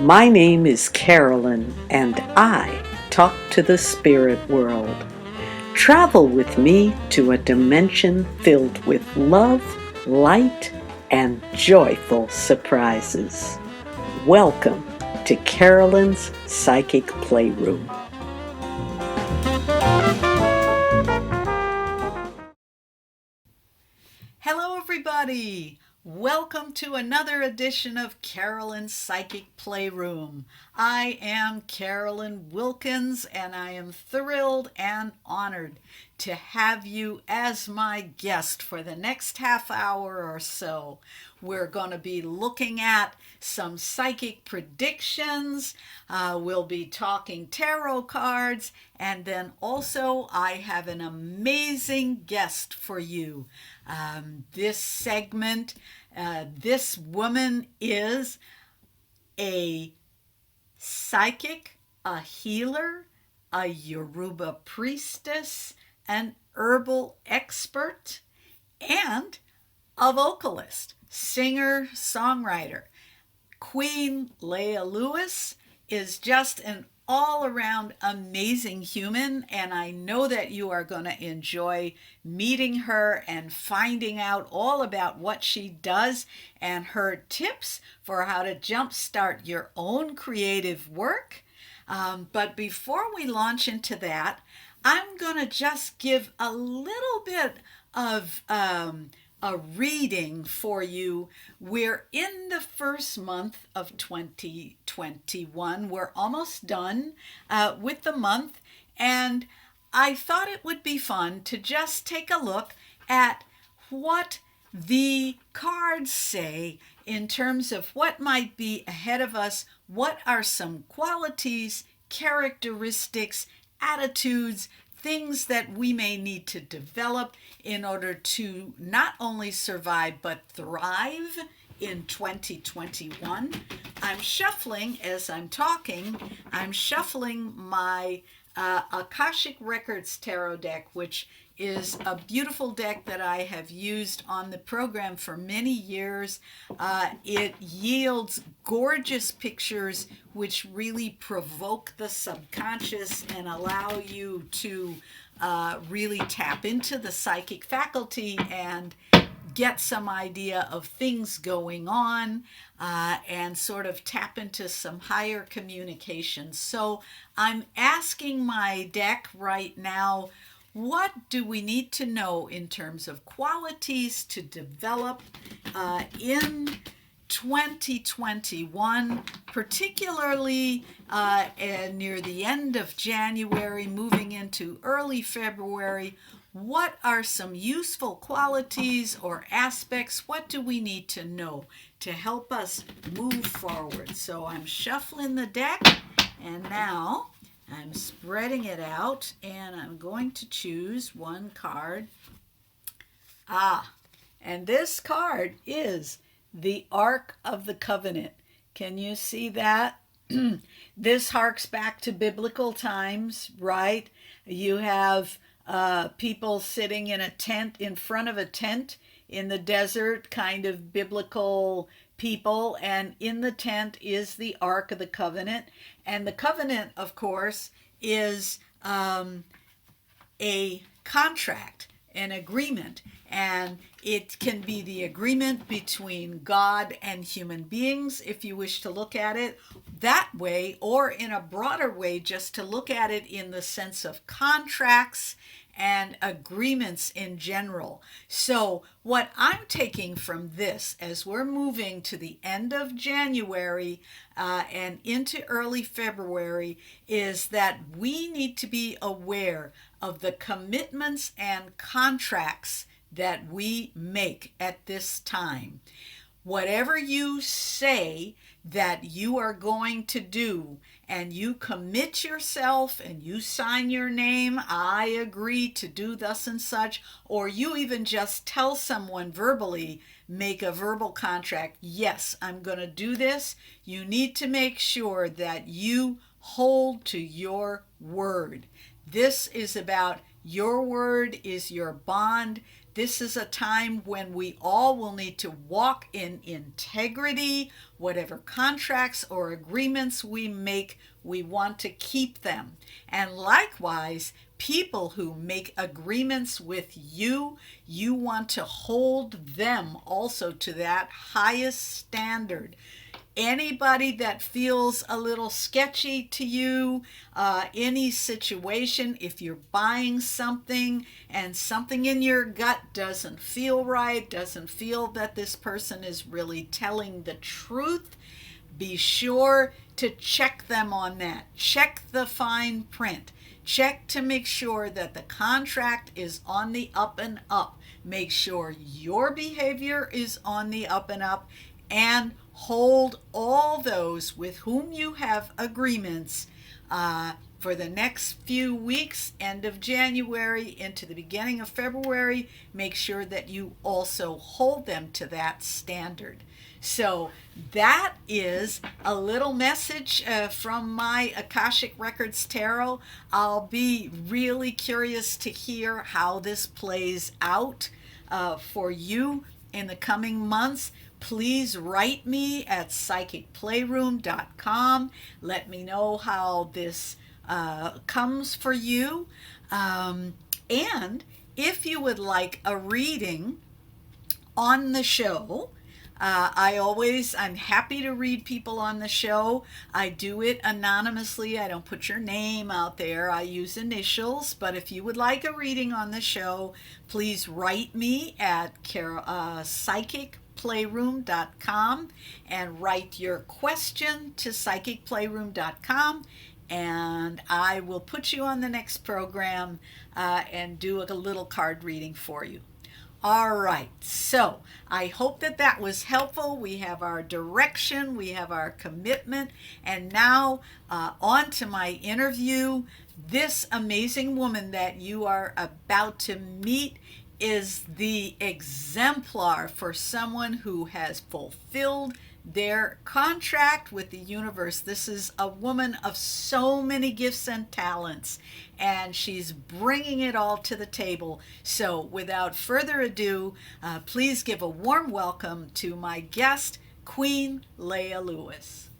My name is Carolyn, and I talk to the spirit world. Travel with me to a dimension filled with love, light, and joyful surprises. Welcome to Carolyn's Psychic Playroom. Hello, everybody. Welcome to another edition of Carolyn's Psychic Playroom. I am Carolyn Wilkins, and I am thrilled and honored to have you as my guest for the next half hour or so. We're going to be looking at some psychic predictions. We'll be talking tarot cards, and then also I have an amazing guest for you. This segment, this woman is a psychic, a healer, a Yoruba priestess, an herbal expert, and a vocalist, singer, songwriter. Queen Leia Lewis is just an all-around amazing human, and I know that you are going to enjoy meeting her and finding out all about what she does and her tips for how to jumpstart your own creative work. But before we launch into that, I'm going to just give a little bit of a reading for you. We're in the first month of 2021. We're almost done with the month, and I thought it would be fun to just take a look at what the cards say in terms of what might be ahead of us. What are some qualities, characteristics, attitudes, things that we may need to develop in order to not only survive but thrive in 2021. I'm shuffling as I'm talking. I'm shuffling my Akashic Records Tarot deck, which is a beautiful deck that I have used on the program for many years. It yields gorgeous pictures which really provoke the subconscious and allow you to really tap into the psychic faculty and get some idea of things going on and sort of tap into some higher communication. So I'm asking my deck right now, what do we need to know in terms of qualities to develop in 2021, particularly near the end of January, moving into early February? What are some useful qualities or aspects? What do we need to know to help us move forward? So I'm shuffling the deck, and now I'm spreading it out, and I'm going to choose one card. And this card is the Ark of the Covenant. Can you see that? This harks back to biblical times, right? You have people sitting in a tent, in front of a tent in the desert, kind of biblical people, and in the tent is the Ark of the Covenant. And the covenant, of course, is a contract, an agreement, and it can be the agreement between God and human beings, if you wish to look at it that way, or in a broader way, just to look at it in the sense of contracts and agreements in general. So what I'm taking from this as we're moving to the end of January and into early February is that we need to be aware of the commitments and contracts that we make at this time. Whatever you say that you are going to do, and you commit yourself and you sign your name, I agree to do thus and such, or you even just tell someone verbally, make a verbal contract, yes, I'm going to do this. You need to make sure that you hold to your word. This is about your word is your bond. This is a time when we all will need to walk in integrity. Whatever contracts or agreements we make, we want to keep them. And likewise, people who make agreements with you, you want to hold them also to that highest standard. Anybody that feels a little sketchy to you, any situation, if you're buying something and something in your gut doesn't feel right, doesn't feel that this person is really telling the truth, be sure to check them on that. Check the fine print. Check to make sure that the contract is on the up and up. Make sure your behavior is on the up and up, and hold all those with whom you have agreements for the next few weeks, end of January into the beginning of February. Make sure that you also hold them to that standard. So that is a little message from my Akashic Records Tarot. I'll be really curious to hear how this plays out for you in the coming months. Please write me at psychicplayroom.com. Let me know how this comes for you. And if you would like a reading on the show, I'm happy to read people on the show. I do it anonymously. I don't put your name out there. I use initials. But if you would like a reading on the show, please write me at psychicplayroom.com and write your question to psychicplayroom.com. And I will put you on the next program and do a little card reading for you. All right, so I hope that that was helpful. We have our direction, we have our commitment, and now on to my interview. This amazing woman that you are about to meet is the exemplar for someone who has fulfilled their contract with the universe. This is a woman of so many gifts and talents, and she's bringing it all to the table. So without further ado, please give a warm welcome to my guest, Queen Leia Lewis.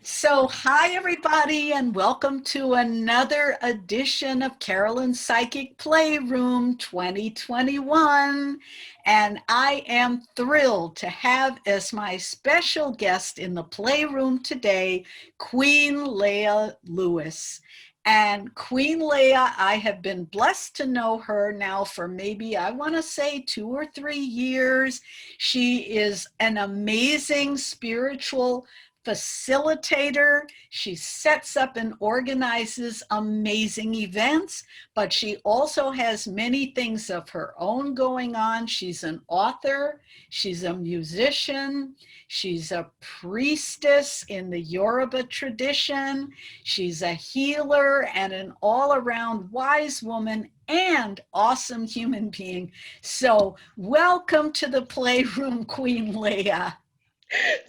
So, hi everybody, and welcome to another edition of Carolyn's Psychic Playroom 2021. And I am thrilled to have as my special guest in the playroom today, Queen Leia Lewis. And Queen Leia, I have been blessed to know her now for maybe, I want to say 2 or 3 years. She is an amazing spiritual facilitator. She sets up and organizes amazing events, but she also has many things of her own going on. She's an author, she's a musician, she's a priestess in the Yoruba tradition, she's a healer and an all-around wise woman and awesome human being. So welcome to the playroom, Queen Leia.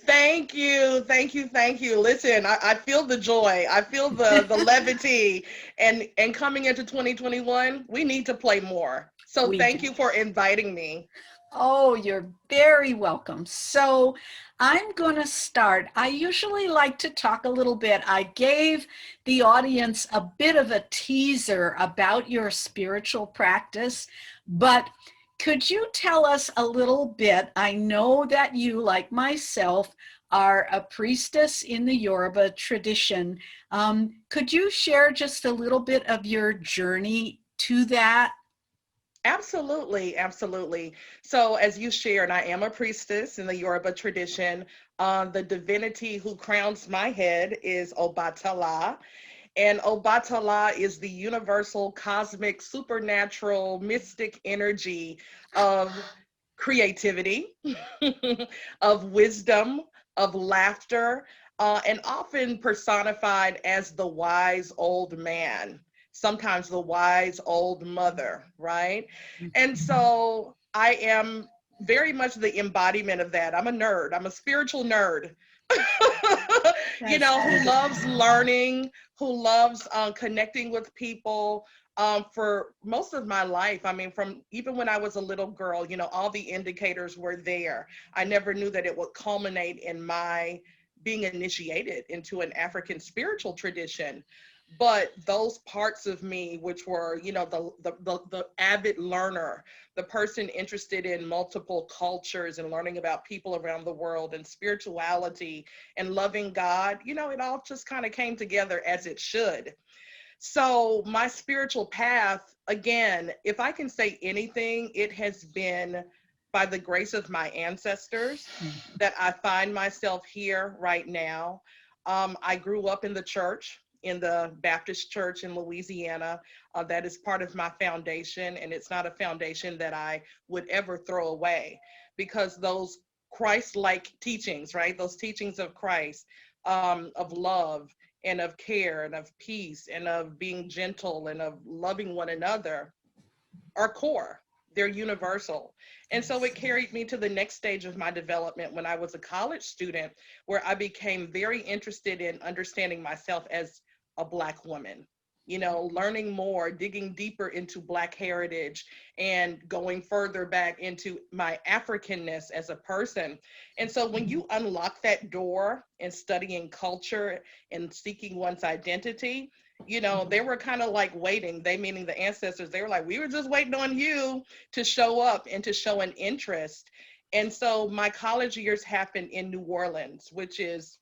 Thank you. Thank you. Thank you. Listen, I feel the joy. I feel the levity. And coming into 2021, we need to play more. So thank you for inviting me. Oh, you're very welcome. So I'm going to start. I usually like to talk a little bit. I gave the audience a bit of a teaser about your spiritual practice, but could you tell us a little bit? I know that you, like myself, are a priestess in the Yoruba tradition. Could you share just a little bit of your journey to that? Absolutely. Absolutely. So as you shared, I am a priestess in the Yoruba tradition. The divinity who crowns my head is Obatala. And Obatala is the universal, cosmic, supernatural, mystic energy of creativity, of wisdom, of laughter, and often personified as the wise old man, sometimes the wise old mother, right? And so I am very much the embodiment of that. I'm a nerd. I'm a spiritual nerd. That's Who beautiful. loves learning, who loves connecting with people. For most of my life, I mean, from even when I was a little girl, all the indicators were there. I never knew that it would culminate in my being initiated into an African spiritual tradition. But those parts of me, which were, the avid learner, the person interested in multiple cultures and learning about people around the world and spirituality and loving God, it all just kind of came together as it should. So, my spiritual path, again, if I can say anything, it has been by the grace of my ancestors that I find myself here right now. I grew up in the church, in the Baptist church in Louisiana. That is part of my foundation, and it's not a foundation that I would ever throw away, because those Christ like teachings, right? Those teachings of Christ, of love and of care and of peace and of being gentle and of loving one another are core. They're universal. And so it Yes. carried me to the next stage of my development when I was a college student, where I became very interested in understanding myself as a Black woman. Learning more, digging deeper into Black heritage, and going further back into my Africanness as a person. And so when you unlock that door in studying culture and seeking one's identity, they were kind of like waiting, they meaning the ancestors, they were like, we were just waiting on you to show up and to show an interest. And so my college years happened in New Orleans, which is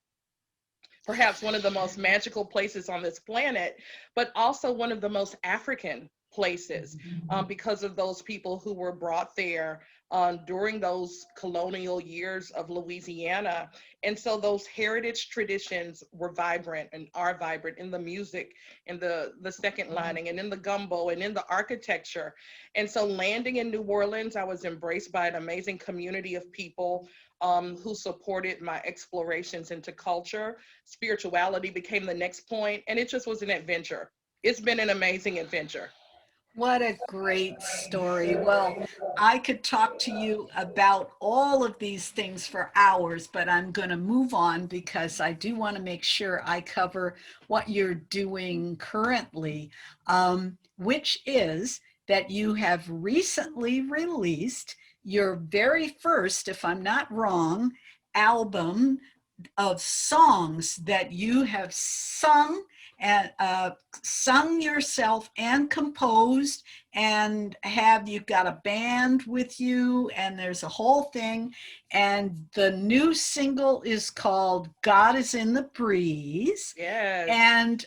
perhaps one of the most magical places on this planet, but also one of the most African places, because of those people who were brought there during those colonial years of Louisiana. And so those heritage traditions were vibrant and are vibrant in the music, in the second lining, and in the gumbo, and in the architecture. And so landing in New Orleans, I was embraced by an amazing community of people who supported my explorations into culture. Spirituality became the next point, and it just was an adventure. It's been an amazing adventure. What a great story. Well, I could talk to you about all of these things for hours, but I'm going to move on because I do want to make sure I cover what you're doing currently, which is that you have recently released your very first, if I'm not wrong, album of songs that you have sung yourself and composed, and have you've got a band with you, and there's a whole thing. And the new single is called God is in the Breeze. Yes. And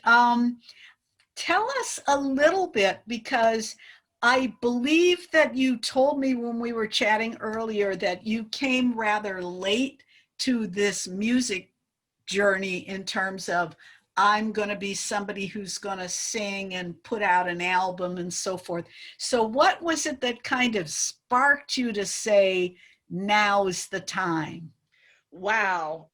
tell us a little bit, because I believe that you told me when we were chatting earlier that you came rather late to this music journey in terms of, I'm going to be somebody who's going to sing and put out an album and so forth. So, what was it that kind of sparked you to say, now's the time? Wow.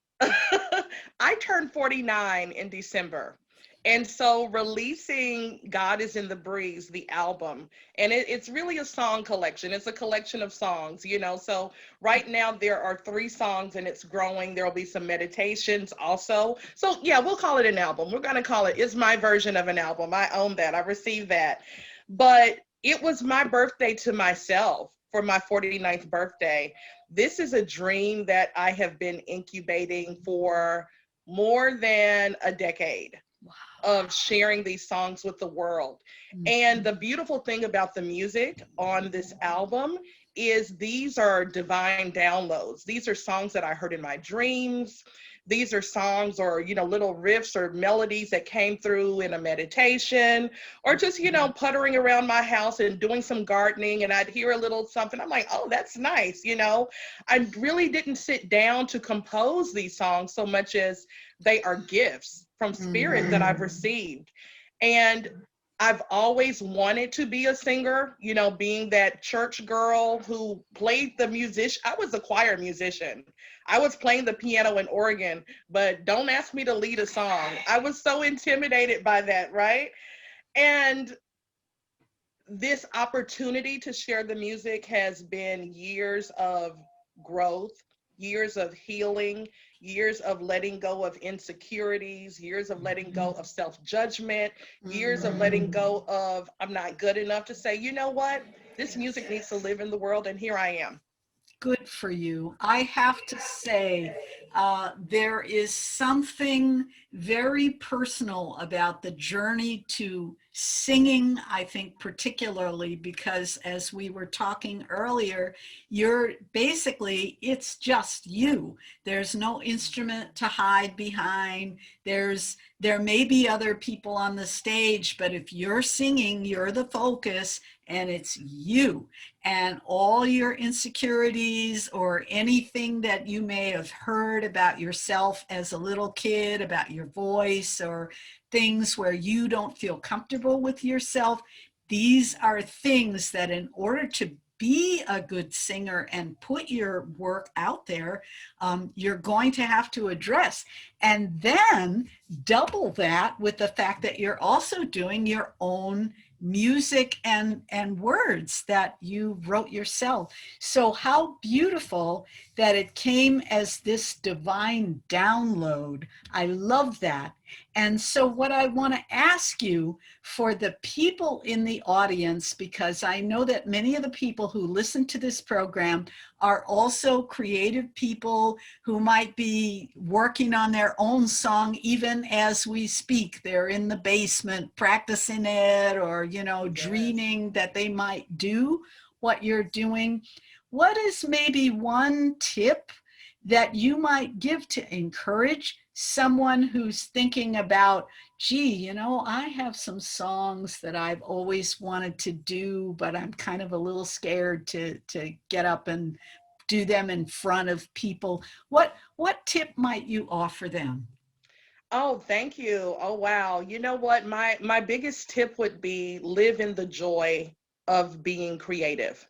I turned 49 in December. And so releasing God is in the Breeze, the album, and it's really a song collection. It's a collection of songs. So right now there are 3 songs and it's growing. There'll be some meditations also. So yeah, we'll call it an album. We're going to call it's my version of an album. I own that. I received that. But it was my birthday to myself for my 49th birthday. This is a dream that I have been incubating for more than a decade, of sharing these songs with the world. And the beautiful thing about the music on this album is these are divine downloads. These are songs that I heard in my dreams. These are songs or, little riffs or melodies that came through in a meditation, or just, puttering around my house and doing some gardening, and I'd hear a little something. I'm like, oh, that's nice. I really didn't sit down to compose these songs so much as they are gifts from spirit that I've received. And I've always wanted to be a singer, being that church girl who played the musician. I was a choir musician. I was playing the piano and organ, but don't ask me to lead a song. I was so intimidated by that, right? And this opportunity to share the music has been years of growth, years of healing, years of letting go of insecurities, years of letting go of self judgment, years of letting Mhm. go of I'm not good enough to say, you know what? This music needs to live in the world, and here I am. Good for you. I have to say, there is something very personal about the journey to singing, I think, particularly because, as we were talking earlier, you're basically, it's just you. There's no instrument to hide behind. There may be other people on the stage, but if you're singing, you're the focus and it's you, and all your insecurities or anything that you may have heard about yourself as a little kid, about your voice, or things where you don't feel comfortable with yourself. These are things that, in order to be a good singer and put your work out there, you're going to have to address. And then double that with the fact that you're also doing your own music and words that you wrote yourself. So how beautiful that it came as this divine download. I love that. And so what I want to ask you, for the people in the audience, because I know that many of the people who listen to this program are also creative people who might be working on their own song even as we speak. They're in the basement practicing it, or, Yes. dreaming that they might do what you're doing. What is maybe one tip that you might give to encourage someone who's thinking about, gee, I have some songs that I've always wanted to do, but I'm kind of a little scared to get up and do them in front of people. What tip might you offer them? Oh, thank you. Oh, wow. You know what? My biggest tip would be live in the joy of being creative.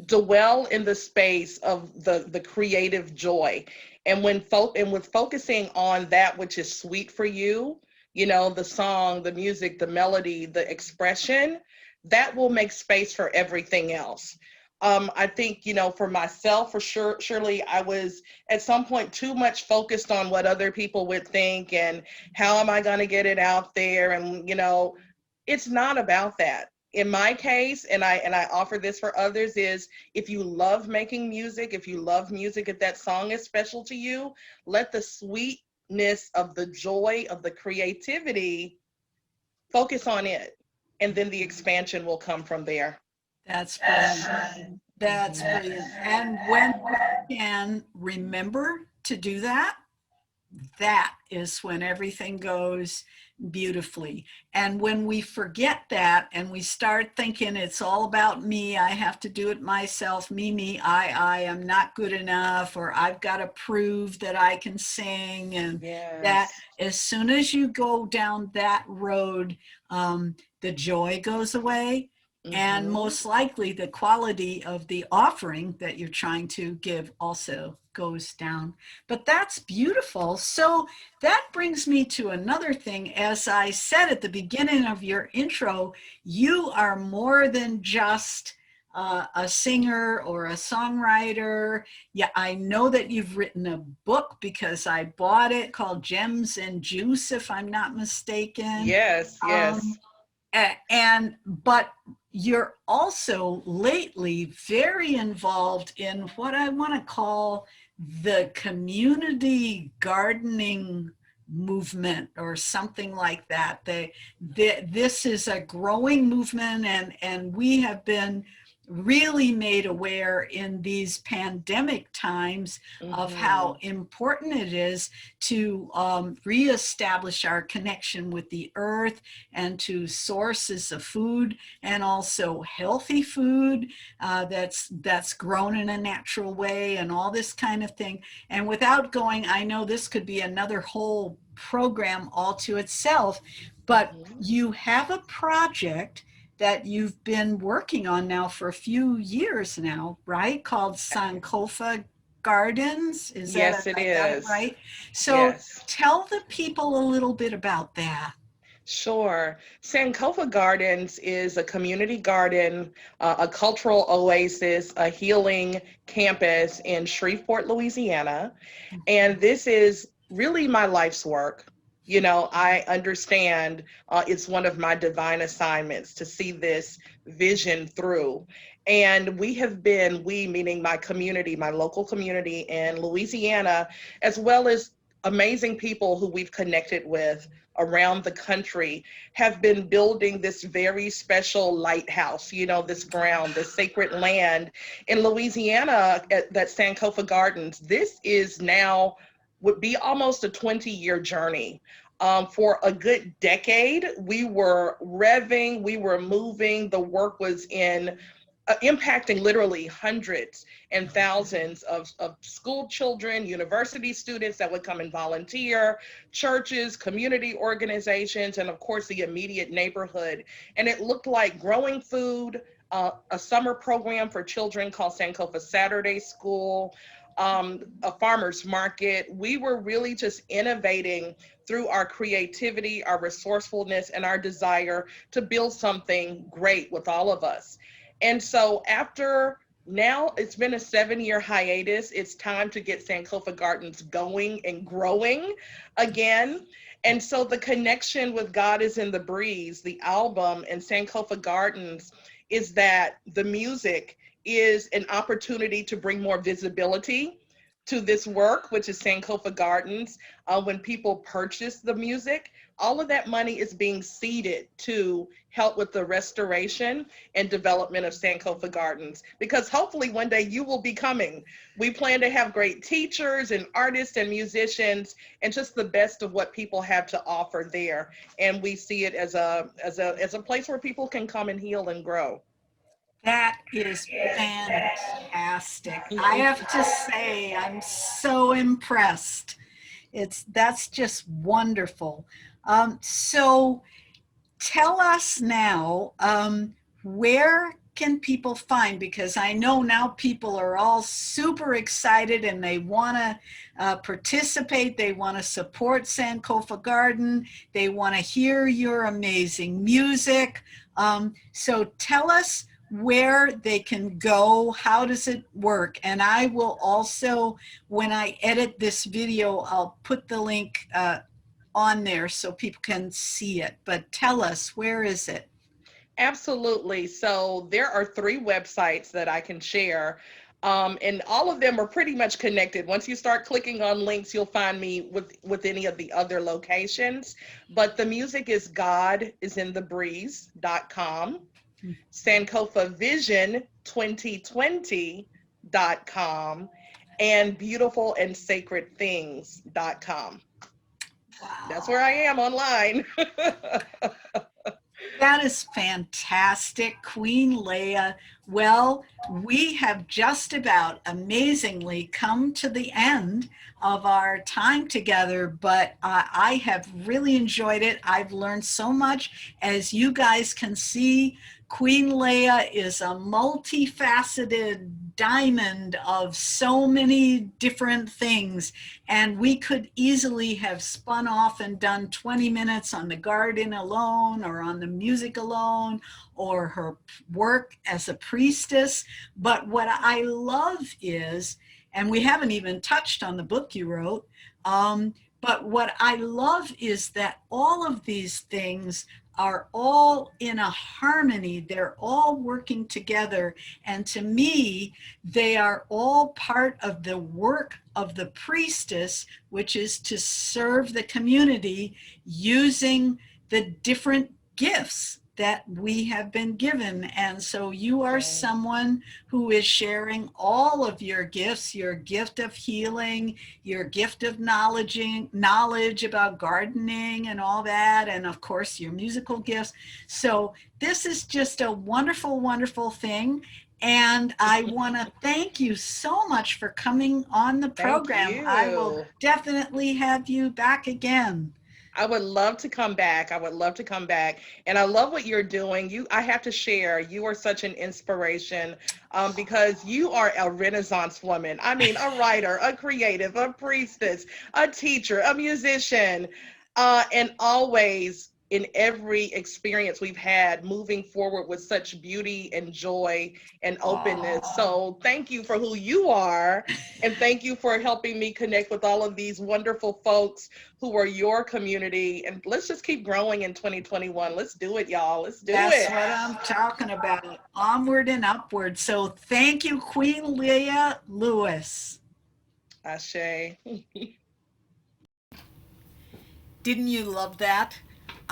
Dwell in the space of the creative joy. And and with focusing on that which is sweet for you, the song, the music, the melody, the expression, that will make space for everything else. I think, for myself, for sure, surely I was at some point too much focused on what other people would think and how am I going to get it out there. And, it's not about that. In my case, and I offer this for others, is if you love making music, if you love music, if that song is special to you, let the sweetness of the joy of the creativity focus on it. And then the expansion will come from there. That's brilliant. That's brilliant. And when we can remember to do that, that is when everything goes beautifully. And when we forget that and we start thinking it's all about me, I have to do it myself, me, I am not good enough, or I've got to prove that I can sing, and that, Yes. as soon as you go down that road, the joy goes away. And Mm-hmm. most likely the quality of the offering that you're trying to give also goes down. But that's beautiful. So that brings me to another thing. As I said at the beginning of your intro, you are more than just a singer or a songwriter. Yeah, I know that you've written a book because I bought it, called Gems and Juice, if I'm not mistaken. Yes, yes. Um, but you're also lately very involved in what I want to call the community gardening movement, or something like that. This is a growing movement, and we have been really made aware in these pandemic times of Mm-hmm. how important it is to reestablish our connection with the earth and to sources of food, and also healthy food that's grown in a natural way, and all this kind of thing. And without going, I know this could be another whole program all to itself, but Mm-hmm. you have a project that you've been working on now for a few years now, right? Called Sankofa Gardens. Is that, Yes, it I got it is. right? So Yes. tell the people a little bit about that. Sure. Sankofa Gardens is a community garden, a cultural oasis, a healing campus in Shreveport, Louisiana. And this is really my life's work. You know, I understand it's one of my divine assignments to see this vision through. And we have been, we meaning my community, my local community in Louisiana, as well as amazing people who we've connected with around the country, have been building this very special lighthouse, you know, this ground, this sacred land in Louisiana at that Sankofa Gardens. This is now would be almost a 20-year journey. For a good decade, we were revving, we were moving, the work was in impacting literally hundreds and thousands of school children, university students that would come and volunteer, churches, community organizations, and of course the immediate neighborhood. And it looked like growing food, a summer program for children called Sankofa Saturday School, a farmer's market. We were really just innovating through our creativity, our resourcefulness, and our desire to build something great with all of us. And so after now it's been a 7-year hiatus, it's time to get Sankofa Gardens going and growing again. And so the connection with God is in the Breeze, the album, and Sankofa Gardens is that the music is an opportunity to bring more visibility to this work, which is Sankofa Gardens. When people purchase the music, all of that money is being seeded to help with the restoration and development of Sankofa Gardens, because hopefully one day you will be coming. We plan to have great teachers and artists and musicians and just the best of what people have to offer there. And we see it as a place where people can come and heal and grow. That is fantastic. I have to say, I'm so impressed. That's just wonderful. So tell us now, where can people find, because I know now people are all super excited and they want to participate, they want to support Sankofa Garden, they want to hear your amazing music. So tell us where they can go, how does it work? And I will also, when I edit this video, I'll put the link on there so people can see it. But tell us, where is it? Absolutely. So there are three websites that I can share. And all of them are pretty much connected. Once you start clicking on links, you'll find me with any of the other locations. But the music is God is in the breeze.com, Sankofa Vision 2020.com, and beautiful and sacred things.com. That's Wow. where I am online. That is fantastic, Queen Leia. Well, we have just about amazingly come to the end of our time together, but I have really enjoyed it. I've learned so much. As you guys can see, Queen Leia is a multifaceted diamond of so many different things. And we could easily have spun off and done 20 minutes on the garden alone, or on the music alone, or her work as a priestess. But what I love is, and we haven't even touched on the book you wrote, but what I love is that all of these things are all in a harmony. They're all working together. And to me, they are all part of the work of the priestess, which is to serve the community using the different gifts that we have been given. And so you are someone who is sharing all of your gifts, your gift of healing, your gift of knowledge about gardening and all that, and of course your musical gifts. So this is just a wonderful, wonderful thing. And I want to thank you so much for coming on the Thank program. I will you. definitely have you back again. I would love to come back. I would love to come back. And I love what you're doing. I have to share, you are such an inspiration because you are a Renaissance woman. I mean, a writer, a creative, a priestess, a teacher, a musician, and always in every experience we've had, moving forward with such beauty and joy and openness. Aw. So thank you for who you are. And thank you for helping me connect with all of these wonderful folks who are your community. And let's just keep growing in 2021. Let's do it, y'all. Let's do That's it. what I'm talking about. Onward and upward. So thank you, Queen Leia Lewis. Ashe. Didn't you love that?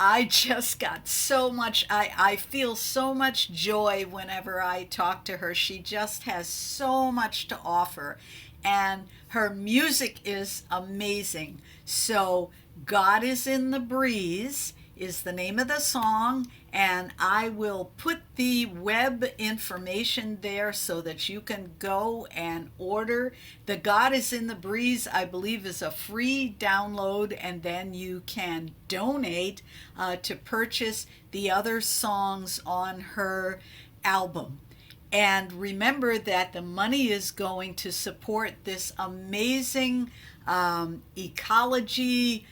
I just got so much, I feel so much joy whenever I talk to her. She just has so much to offer. And her music is amazing. So, God is in the Breeze is the name of the song, and I will put the web information there so that you can go and order. The God is in the Breeze, I believe, is a free download, and then you can donate to purchase the other songs on her album. And remember that the money is going to support this amazing ecology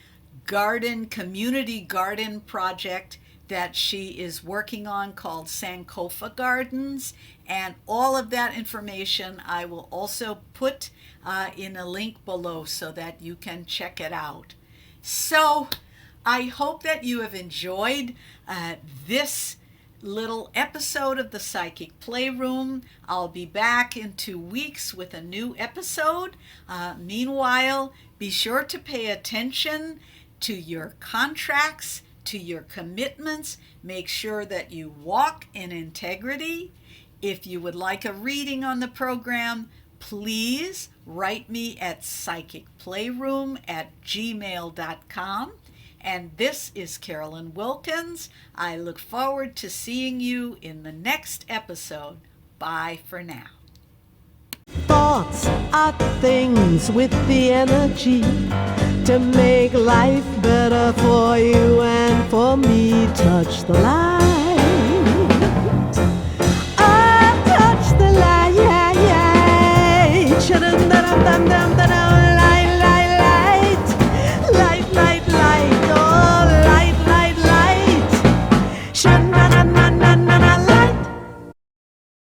community garden project that she is working on called Sankofa Gardens. And all of that information I will also put in a link below so that you can check it out. So I hope that you have enjoyed this little episode of the Psychic Playroom. I'll be back in 2 weeks with a new episode. Meanwhile, be sure to pay attention to your contracts, to your commitments. Make sure that you walk in integrity. If you would like a reading on the program, please write me at psychicplayroom@gmail.com. And this is Carolyn Wilkins. I look forward to seeing you in the next episode. Bye for now. Thoughts are things with the energy to make life better for you and for me. Touch the light.